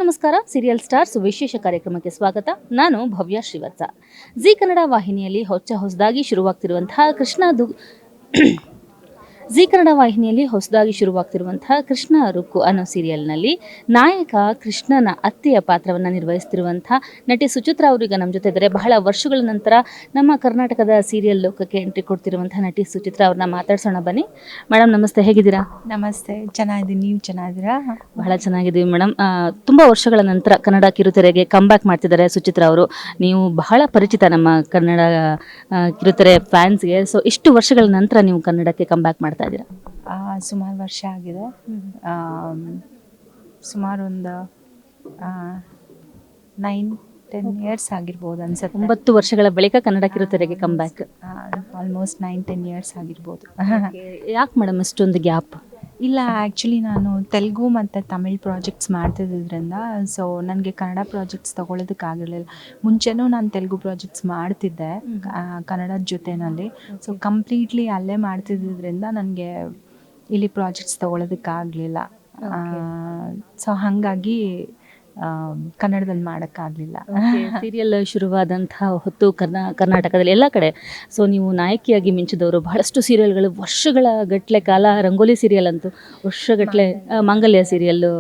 ನಮಸ್ಕಾರ. Serial stars ವಿಶೇಷ ಕಾರ್ಯಕ್ರಮಕ್ಕೆ ಸ್ವಾಗತ. ನಾನು ಭವ್ಯ ಶ್ರೀವತ್ಸ. ಜಿ ಕನ್ನಡ ವಾಹಿನಿಯಲ್ಲಿ ಹೊಸದಾಗಿ ಶುರುವಾಗ್ತಿರುವಂತಹ ಕೃಷ್ಣ ರುಕ್ಕು ಅನ್ನೋ ಸೀರಿಯಲ್ನಲ್ಲಿ ನಾಯಕ ಕೃಷ್ಣನ ಅತ್ತೆಯ ಪಾತ್ರವನ್ನು ನಿರ್ವಹಿಸ್ತಿರುವಂತಹ ನಟಿ ಸುಚಿತ್ರಾ ಅವರೀಗ ನಮ್ಮ ಜೊತೆ ಇದ್ದಾರೆ. ಬಹಳ ವರ್ಷಗಳ ನಂತರ ನಮ್ಮ ಕರ್ನಾಟಕದ ಸೀರಿಯಲ್ ಲೋಕಕ್ಕೆ ಎಂಟ್ರಿ ಕೊಡ್ತಿರುವಂತಹ ನಟಿ ಸುಚಿತ್ರಾ ಅವ್ರನ್ನ ಮಾತಾಡ್ಸೋಣ ಬನ್ನಿ. ಮೇಡಮ್ ನಮಸ್ತೆ, ಹೇಗಿದ್ದೀರಾ? ನಮಸ್ತೆ, ಚೆನ್ನಾಗಿದ್ದೀನಿ. ನೀವು ಚೆನ್ನಾಗಿದ್ದೀರಾ? ಬಹಳ ಚೆನ್ನಾಗಿದ್ದೀವಿ ಮೇಡಮ್. ತುಂಬ ವರ್ಷಗಳ ನಂತರ ಕನ್ನಡ ಕಿರುತೆರೆಗೆ ಕಮ್ಬ್ಯಾಕ್ ಮಾಡ್ತಿದ್ದಾರೆ ಸುಚಿತ್ರಾ ಅವರು. ನೀವು ಬಹಳ ಪರಿಚಿತ ನಮ್ಮ ಕನ್ನಡ ಕಿರುತೆರೆ ಫ್ಯಾನ್ಸ್ಗೆ. ಸೊ ಇಷ್ಟು ವರ್ಷಗಳ ನಂತರ ನೀವು ಕನ್ನಡಕ್ಕೆ ಕಮ್ಬ್ಯಾಕ್ ಮಾಡ್ತಾ ಇದ್ದೀರಾ? ಸುಮಾರು ವರ್ಷ ಆಗಿದೆ. ಸುಮಾರು ಒಂದು 9-10 ಇಯರ್ಸ್ ಆಗಿರ್ಬೋದು ಅನ್ಸುತ್ತೆ. 9 ವರ್ಷಗಳ ಬಳಿಕ ಕನ್ನಡ ಕಿರುತೆರೆಗೆ ಕಮ್ಬ್ಯಾಕ್. ಆಲ್ಮೋಸ್ಟ್ 9-10 ಇಯರ್ಸ್ ಆಗಿರ್ಬೋದು. ಯಾಕೆ ಮೇಡಮ್ ಇಷ್ಟೊಂದು ಗ್ಯಾಪ್? ಇಲ್ಲ, ಆ್ಯಕ್ಚುಲಿ ನಾನು ತೆಲುಗು ಮತ್ತು ತಮಿಳ್ ಪ್ರಾಜೆಕ್ಟ್ಸ್ ಮಾಡ್ತಿದ್ದರಿಂದ ಸೊ ನನಗೆ ಕನ್ನಡ ಪ್ರಾಜೆಕ್ಟ್ಸ್ ತೊಗೊಳೋದಕ್ಕಾಗಿರಲಿಲ್ಲ. ಮುಂಚೆನೂ ನಾನು ತೆಲುಗು ಪ್ರಾಜೆಕ್ಟ್ಸ್ ಮಾಡ್ತಿದ್ದೆ ಕನ್ನಡದ ಜೊತೆಯಲ್ಲಿ. ಸೊ ಕಂಪ್ಲೀಟ್ಲಿ ಅಲ್ಲೇ ಮಾಡ್ತಿದ್ದರಿಂದ ನನಗೆ ಇಲ್ಲಿ ಪ್ರಾಜೆಕ್ಟ್ಸ್ ತೊಗೊಳೋದಕ್ಕಾಗಲಿಲ್ಲ. ಸೊ ಹಾಗಾಗಿ ಕನ್ನಡದಲ್ಲಿ ಮಾಡೋಕ್ಕಾಗಲಿಲ್ಲ. ಸೀರಿಯಲ್ ಶುರುವಾದಂತಹ ಹೊತ್ತು ಕರ್ನಾಟಕದಲ್ಲಿ ಎಲ್ಲ ಕಡೆ ಸೊ ನೀವು ನಾಯಕಿಯಾಗಿ ಮಿಂಚಿದವರು. ಬಹಳಷ್ಟು ಸೀರಿಯಲ್ಗಳು ವರ್ಷಗಳ ಗಟ್ಟಲೆ ಕಾಲ, ರಂಗೋಲಿ ಸೀರಿಯಲ್ ಅಂತೂ ವರ್ಷಗಟ್ಟಲೆ, ಮಾಂಗಲ್ಯ ಸೀರಿಯಲ್ಲು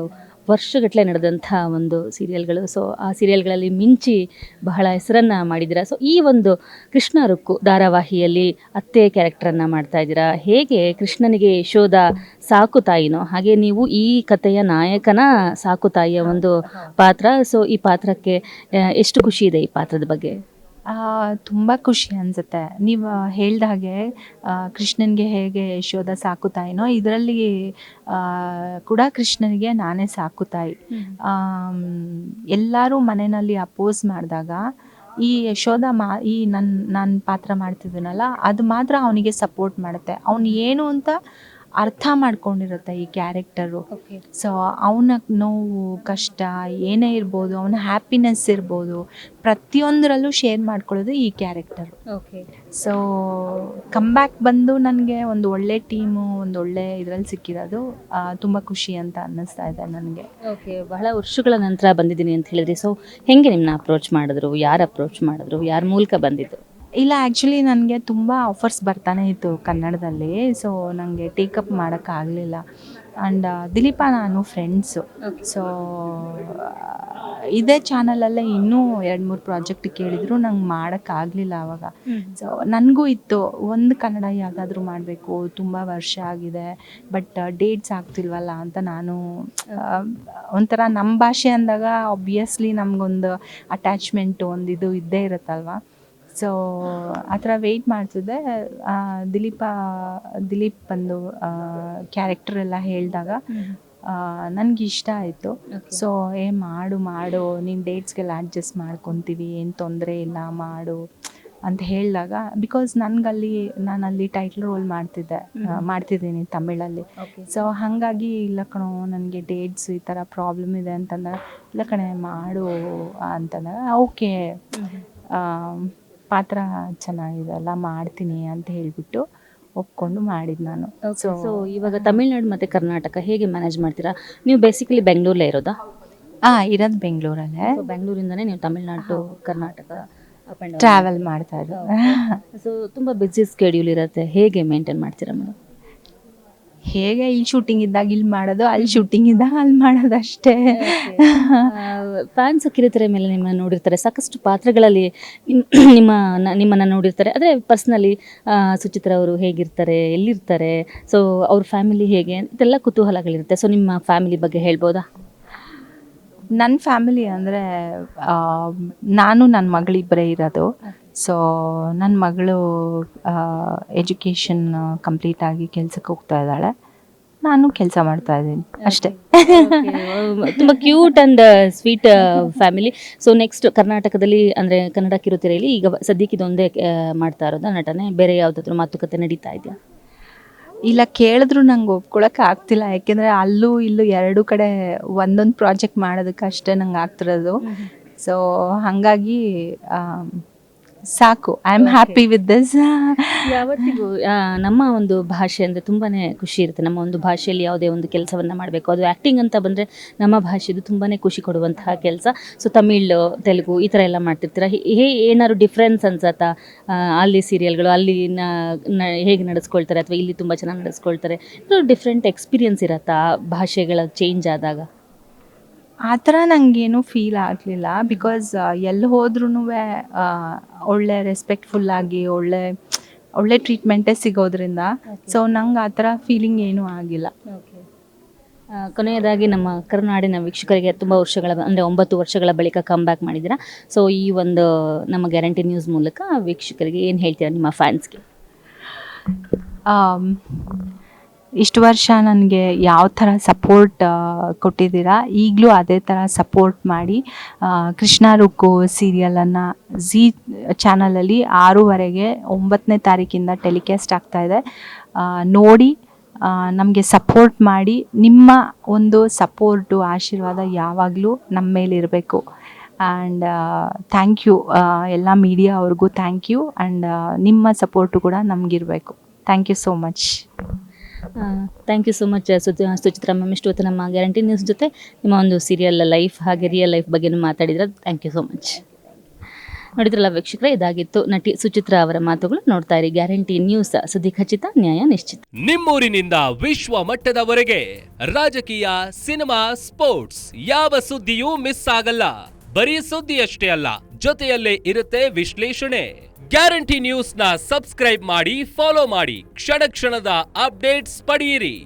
ವರ್ಷಗಟ್ಟಲೆ ನಡೆದಂಥ ಒಂದು ಸೀರಿಯಲ್ಗಳು. ಸೊ ಆ ಸೀರಿಯಲ್ಗಳಲ್ಲಿ ಮಿಂಚಿ ಬಹಳ ಹೆಸರನ್ನು ಮಾಡಿದ್ದೀರಾ. ಸೊ ಈ ಒಂದು ಕೃಷ್ಣ ರುಕ್ಕು ಧಾರಾವಾಹಿಯಲ್ಲಿ ಅತ್ತೆ ಕ್ಯಾರೆಕ್ಟರನ್ನು ಮಾಡ್ತಾ ಇದ್ದೀರಾ. ಹೇಗೆ ಕೃಷ್ಣನಿಗೆ ಯಶೋಧ ಸಾಕು ತಾಯಿನೋ ಹಾಗೆ ನೀವು ಈ ಕಥೆಯ ನಾಯಕನ ಸಾಕು ತಾಯಿಯ ಒಂದು ಪಾತ್ರ. ಸೊ ಈ ಪಾತ್ರಕ್ಕೆ ಎಷ್ಟು ಖುಷಿ ಇದೆ ಈ ಪಾತ್ರದ ಬಗ್ಗೆ? ತುಂಬ ಖುಷಿ ಅನಿಸುತ್ತೆ. ನೀವು ಹೇಳ್ದ ಹಾಗೆ ಕೃಷ್ಣನಿಗೆ ಹೇಗೆ ಯಶೋಧ ಸಾಕು ತಾಯಿನೋ ಇದರಲ್ಲಿ ಕೂಡ ಕೃಷ್ಣನಿಗೆ ನಾನೇ ಸಾಕು ತಾಯಿ. ಎಲ್ಲರೂ ಮನೆಯಲ್ಲಿ ಅಪೋಸ್ ಮಾಡಿದಾಗ ಈ ಯಶೋಧ ಈ ನನ್ನ ಪಾತ್ರ ಮಾಡ್ತಿದ್ದೀನಲ್ಲ ಅದು ಮಾತ್ರ ಅವನಿಗೆ ಸಪೋರ್ಟ್ ಮಾಡುತ್ತೆ. ಅವನು ಏನು ಅಂತ ಅರ್ಥ ಮಾಡ್ಕೊಂಡಿರುತ್ತೆ ಈ ಕ್ಯಾರೆಕ್ಟರು. ಸೊ ಅವನ ನೋವು ಕಷ್ಟ ಏನೇ ಇರ್ಬೋದು, ಅವನ ಹ್ಯಾಪಿನೆಸ್ ಇರ್ಬೋದು, ಪ್ರತಿಯೊಂದರಲ್ಲೂ ಶೇರ್ ಮಾಡ್ಕೊಳ್ಳೋದು ಈ ಕ್ಯಾರೆಕ್ಟರು. ಸೊ ಕಮ್ಬ್ಯಾಕ್ ಬಂದು ನನಗೆ ಒಂದು ಒಳ್ಳೆ ಟೀಮು, ಒಂದು ಒಳ್ಳೆ ಇದರಲ್ಲಿ ಸಿಕ್ಕಿರೋದು ತುಂಬ ಖುಷಿ ಅಂತ ಅನ್ನಿಸ್ತಾ ಇದೆ ನನಗೆ. ಬಹಳ ವರ್ಷಗಳ ನಂತರ ಬಂದಿದ್ದೀನಿ ಅಂತ ಹೇಳಿದ್ರಿ. ಸೊ ಹೆಂಗೆ ನಿಮ್ಮನ್ನ ಅಪ್ರೋಚ್ ಮಾಡಿದ್ರು? ಯಾರು ಅಪ್ರೋಚ್ ಮಾಡಿದ್ರು? ಯಾರ ಮೂಲಕ ಬಂದಿದ್ದು? ಇಲ್ಲ, ಆ್ಯಕ್ಚುಲಿ ನನಗೆ ತುಂಬ ಆಫರ್ಸ್ ಬರ್ತಾನೆ ಇತ್ತು ಕನ್ನಡದಲ್ಲಿ. ಸೊ ನನಗೆ ಟೇಕಪ್ ಮಾಡೋಕ್ಕಾಗಲಿಲ್ಲ. ಆ್ಯಂಡ್ ದಿಲೀಪ ನಾನು ಫ್ರೆಂಡ್ಸು. ಸೊ ಇದೇ ಚಾನಲಲ್ಲೇ ಇನ್ನೂ 2-3 ಪ್ರಾಜೆಕ್ಟ್ ಕೇಳಿದ್ರು ನಂಗೆ ಮಾಡೋಕ್ಕಾಗಲಿಲ್ಲ ಆವಾಗ. ಸೊ ನನಗೂ ಇತ್ತು ಒಂದು ಕನ್ನಡ ಯಾವುದಾದ್ರೂ ಮಾಡಬೇಕು, ತುಂಬ ವರ್ಷ ಆಗಿದೆ ಬಟ್ ಡೇಟ್ಸ್ ಆಗ್ತಿಲ್ವಲ್ಲ ಅಂತ. ನಾನು ಒಂಥರ ನಮ್ಮ ಭಾಷೆ ಅಂದಾಗ ಆಬ್ವಿಯಸ್ಲಿ ನಮಗೊಂದು ಅಟ್ಯಾಚ್ಮೆಂಟು ಒಂದು ಇದು ಇದ್ದೇ ಇರುತ್ತಲ್ವ. ಸೊ ಆ ಥರ ವೆಯ್ಟ್ ಮಾಡ್ತಿದ್ದೆ. ದಿಲೀಪ್ ಬಂದು ಕ್ಯಾರೆಕ್ಟರ್ ಎಲ್ಲ ಹೇಳಿದಾಗ ನನಗೆ ಇಷ್ಟ ಆಯಿತು. ಸೊ ಮಾಡು ನೀನು ಡೇಟ್ಸ್ಗೆಲ್ಲ ಅಡ್ಜಸ್ಟ್ ಮಾಡ್ಕೊತೀವಿ, ಏನು ತೊಂದರೆ ಇಲ್ಲ, ಮಾಡು ಅಂತ ಹೇಳಿದಾಗ, ಬಿಕಾಸ್ ನಾನಲ್ಲಿ ಟೈಟಲ್ ರೋಲ್ ಮಾಡ್ತಿದ್ದೀನಿ ತಮಿಳಲ್ಲಿ. ಸೊ ಹಾಗಾಗಿ ಇಲ್ಲ ಕಣೋ ನನಗೆ ಡೇಟ್ಸ್ ಈ ಥರ ಪ್ರಾಬ್ಲಮ್ ಇದೆ ಅಂತಂದಾಗ, ಇಲ್ಲ ಕಣೆ ಮಾಡು ಅಂತಂದಾಗ ಓಕೆ ಪಾತ್ರ ಚೆನ್ನಾಗಿದೆ ಅಲ್ಲ ಮಾಡ್ತೀನಿ ಅಂತ ಹೇಳಿಬಿಟ್ಟು ಒಪ್ಕೊಂಡು ಮಾಡಿದ್ದು ನಾನು. ಸೊ ಇವಾಗ ತಮಿಳ್ನಾಡು ಮತ್ತು ಕರ್ನಾಟಕ ಹೇಗೆ ಮ್ಯಾನೇಜ್ ಮಾಡ್ತೀರಾ? ನೀವು ಬೇಸಿಕಲಿ ಬೆಂಗಳೂರಲ್ಲೇ ಇರೋದಾ? ಇರೋದು ಬೆಂಗಳೂರಲ್ಲೇ. ಬೆಂಗಳೂರಿಂದನೇ ನೀವು ತಮಿಳ್ನಾಡು ಕರ್ನಾಟಕ ಟ್ರಾವೆಲ್ ಮಾಡ್ತಾ ಇರೋದು. ಸೊ ತುಂಬ ಬ್ಯುಸಿ ಸ್ಕೆಡ್ಯೂಲ್ ಇರುತ್ತೆ, ಹೇಗೆ ಮೇಂಟೈನ್ ಮಾಡ್ತೀರಾ ಮೇಡಮ್? ಹೇಗೆ ಇಲ್ಲಿ ಶೂಟಿಂಗ್ ಇದ್ದಾಗ ಇಲ್ಲಿ ಮಾಡೋದು, ಅಲ್ಲಿ ಶೂಟಿಂಗ್ ಇದ್ದಾಗ ಅಲ್ಲಿ ಮಾಡೋದು ಅಷ್ಟೇ. ಫ್ಯಾನ್ಸ್ ಕಿರುತೆರೆ ಮೇಲೆ ನಿಮ್ಮನ್ನು ನೋಡಿರ್ತಾರೆ, ಸಾಕಷ್ಟು ಪಾತ್ರಗಳಲ್ಲಿ ನಿಮ್ಮನ್ನು ನೋಡಿರ್ತಾರೆ. ಆದರೆ ಪರ್ಸ್ನಲಿ ಸುಚಿತ್ರಾ ಅವರು ಹೇಗಿರ್ತಾರೆ, ಎಲ್ಲಿರ್ತಾರೆ, ಸೊ ಅವ್ರ ಫ್ಯಾಮಿಲಿ ಹೇಗೆ, ಇದೆಲ್ಲ ಕುತೂಹಲಗಳಿರುತ್ತೆ. ಸೊ ನಿಮ್ಮ ಫ್ಯಾಮಿಲಿ ಬಗ್ಗೆ ಹೇಳ್ಬೋದಾ? ನನ್ನ ಫ್ಯಾಮಿಲಿ ಅಂದರೆ ನಾನು ನನ್ನ ಮಗಳಿಬ್ಬರೇ ಇರೋದು. ಸೊ ನನ್ನ ಮಗಳು ಎಜುಕೇಷನ್ ಕಂಪ್ಲೀಟ್ ಆಗಿ ಕೆಲಸಕ್ಕೆ ಹೋಗ್ತಾ ಇದ್ದಾಳೆ, ನಾನು ಕೆಲಸ ಮಾಡ್ತಾ ಇದ್ದೀನಿ ಅಷ್ಟೇ. ತುಂಬ cute and sweet family. So next ಕರ್ನಾಟಕದಲ್ಲಿ ಅಂದರೆ ಕನ್ನಡ ಕಿರುತೆರೆಯಲ್ಲಿ ಈಗ ಸದ್ಯಕ್ಕೆ ಇದೊಂದೇ ಮಾಡ್ತಾ ಇರೋದಾ ನಟನೆ? ಬೇರೆ ಯಾವುದಾದ್ರೂ ಮಾತುಕತೆ ನಡೀತಾ ಇದೆಯಾ? ಇಲ್ಲ, ಕೇಳಿದ್ರು ನಂಗೆ ಒಪ್ಕೊಳಕ್ಕೆ ಆಗ್ತಿಲ್ಲ. ಯಾಕೆಂದರೆ ಅಲ್ಲೂ ಇಲ್ಲೂ ಎರಡೂ ಕಡೆ ಒಂದೊಂದು ಪ್ರಾಜೆಕ್ಟ್ ಮಾಡೋದಕ್ಕೆ ಅಷ್ಟೇ ನಂಗೆ ಆಗ್ತಿರೋದು. ಸೊ ಹಾಗಾಗಿ ಸಾಕು, I am happy with this. ಯಾವತ್ತಿಗೂ ನಮ್ಮ ಒಂದು ಭಾಷೆ ಅಂದರೆ ತುಂಬಾ ಖುಷಿ ಇರುತ್ತೆ. ನಮ್ಮ ಒಂದು ಭಾಷೆಯಲ್ಲಿ ಯಾವುದೇ ಒಂದು ಕೆಲಸವನ್ನು ಮಾಡಬೇಕು, ಅದು ಆ್ಯಕ್ಟಿಂಗ್ ಅಂತ ಬಂದರೆ ನಮ್ಮ ಭಾಷೆದು ತುಂಬಾ ಖುಷಿ ಕೊಡುವಂತಹ ಕೆಲಸ. ಸೊ ತಮಿಳ್, ತೆಲುಗು ಈ ಥರ ಎಲ್ಲ ಮಾಡ್ತಿರ್ತೀರ. ಏನಾದ್ರು ಡಿಫ್ರೆನ್ಸ್ ಅನ್ಸತ್ತಾ? ಅಲ್ಲಿ ಸೀರಿಯಲ್ಗಳು ಅಲ್ಲಿ ಹೇಗೆ ನಡೆಸ್ಕೊಳ್ತಾರೆ ಅಥವಾ ಇಲ್ಲಿ ತುಂಬ ಚೆನ್ನಾಗಿ ನಡೆಸ್ಕೊಳ್ತಾರೆ? ಡಿಫ್ರೆಂಟ್ ಎಕ್ಸ್ಪೀರಿಯನ್ಸ್ ಇರತ್ತಾ ಭಾಷೆಗಳ ಚೇಂಜ್ ಆದಾಗ? ಆ ಥರ ನನಗೇನು ಫೀಲ್ ಆಗಲಿಲ್ಲ. ಬಿಕಾಸ್ ಎಲ್ಲಿ ಹೋದ್ರೂ ಒಳ್ಳೆ ರೆಸ್ಪೆಕ್ಟ್ಫುಲ್ಲಾಗಿ ಒಳ್ಳೆ ಟ್ರೀಟ್ಮೆಂಟೇ ಸಿಗೋದ್ರಿಂದ ಸೊ ನಂಗೆ ಆ ಥರ ಫೀಲಿಂಗ್ ಏನೂ ಆಗಿಲ್ಲ. ಕೊನೆಯದಾಗಿ ನಮ್ಮ ಕರುನಾಡಿನ ವೀಕ್ಷಕರಿಗೆ ತುಂಬ ವರ್ಷಗಳ ಅಂದರೆ 9 ವರ್ಷಗಳ ಬಳಿಕ ಕಮ್ ಬ್ಯಾಕ್ ಮಾಡಿದ್ದೀರಾ. ಸೊ ಈ ಒಂದು ನಮ್ಮ ಗ್ಯಾರಂಟಿ ನ್ಯೂಸ್ ಮೂಲಕ ವೀಕ್ಷಕರಿಗೆ ಏನು ಹೇಳ್ತೀರಾ, ನಿಮ್ಮ ಫ್ಯಾನ್ಸ್ಗೆ? ಇಷ್ಟು ವರ್ಷ ನನಗೆ ಯಾವ ಥರ ಸಪೋರ್ಟ್ ಕೊಟ್ಟಿದ್ದೀರಾ, ಈಗಲೂ ಅದೇ ಥರ ಸಪೋರ್ಟ್ ಮಾಡಿ. ಕೃಷ್ಣ ರುಕ್ಕು ಸೀರಿಯಲನ್ನು ಝೀ ಚಾನಲಲ್ಲಿ 6:30ಗೆ 9ನೇ ತಾರೀಕಿಂದ ಟೆಲಿಕಾಸ್ಟ್ ಆಗ್ತಾಯಿದೆ. ನೋಡಿ ನಮಗೆ ಸಪೋರ್ಟ್ ಮಾಡಿ. ನಿಮ್ಮ ಒಂದು ಸಪೋರ್ಟು, ಆಶೀರ್ವಾದ ಯಾವಾಗಲೂ ನಮ್ಮ ಮೇಲೆ ಇರಬೇಕು. ಆ್ಯಂಡ್ ಥ್ಯಾಂಕ್ ಯು ಎಲ್ಲ ಮೀಡಿಯಾ ಅವ್ರಿಗೂ ಥ್ಯಾಂಕ್ ಯು. ಆ್ಯಂಡ್ ನಿಮ್ಮ ಸಪೋರ್ಟು ಕೂಡ ನಮಗಿರಬೇಕು. Thank you so much. Thank you so much Suchitra ma'am. ಇಷ್ಟು ನಮ್ಮ ಗ್ಯಾರಂಟಿ ನ್ಯೂಸ್ ಜೊತೆ ನಿಮ್ಮ ಒಂದು ಸೀರಿಯಲ್ ಲೈಫ್ ಹಾಗೆ ರಿಯಲ್ ಲೈಫ್ ಬಗ್ಗೆ ಮಾತಾಡಿದ್ರೆ ಥ್ಯಾಂಕ್ ಯು ಸೊ ಮಚ್. ನೋಡಿದ್ರಲ್ಲ ವೀಕ್ಷಕರೇ, ಇದಾಗಿತ್ತು ನಟಿ ಸುಚಿತ್ರಾ ಅವರ ಮಾತುಗಳು. ನೋಡ್ತಾ ಇರಿ ಗ್ಯಾರಂಟಿ ನ್ಯೂಸ್, ಸುದ್ದಿ ಖಚಿತ, ನ್ಯಾಯ ನಿಶ್ಚಿತ. ನಿಮ್ಮೂರಿನಿಂದ ವಿಶ್ವ ಮಟ್ಟದವರೆಗೆ ರಾಜಕೀಯ, ಸಿನಿಮಾ, ಸ್ಪೋರ್ಟ್ಸ್ ಯಾವ ಸುದ್ದಿಯೂ ಮಿಸ್ ಆಗಲ್ಲ. ಬರೀ ಸುದ್ದಿಯಷ್ಟೇ ಅಲ್ಲ, ಜೊತೆಯಲ್ಲೇ ಇರುತ್ತೆ ವಿಶ್ಲೇಷಣೆ. ಗ್ಯಾರಂಟಿ ನ್ಯೂಸ್ ನ ಸಬ್ಸ್ಕ್ರೈಬ್ ಮಾಡಿ, ಫಾಲೋ ಮಾಡಿ, ಕ್ಷಣ ಕ್ಷಣದ ಅಪ್ಡೇಟ್ಸ್ ಪಡೆಯಿರಿ.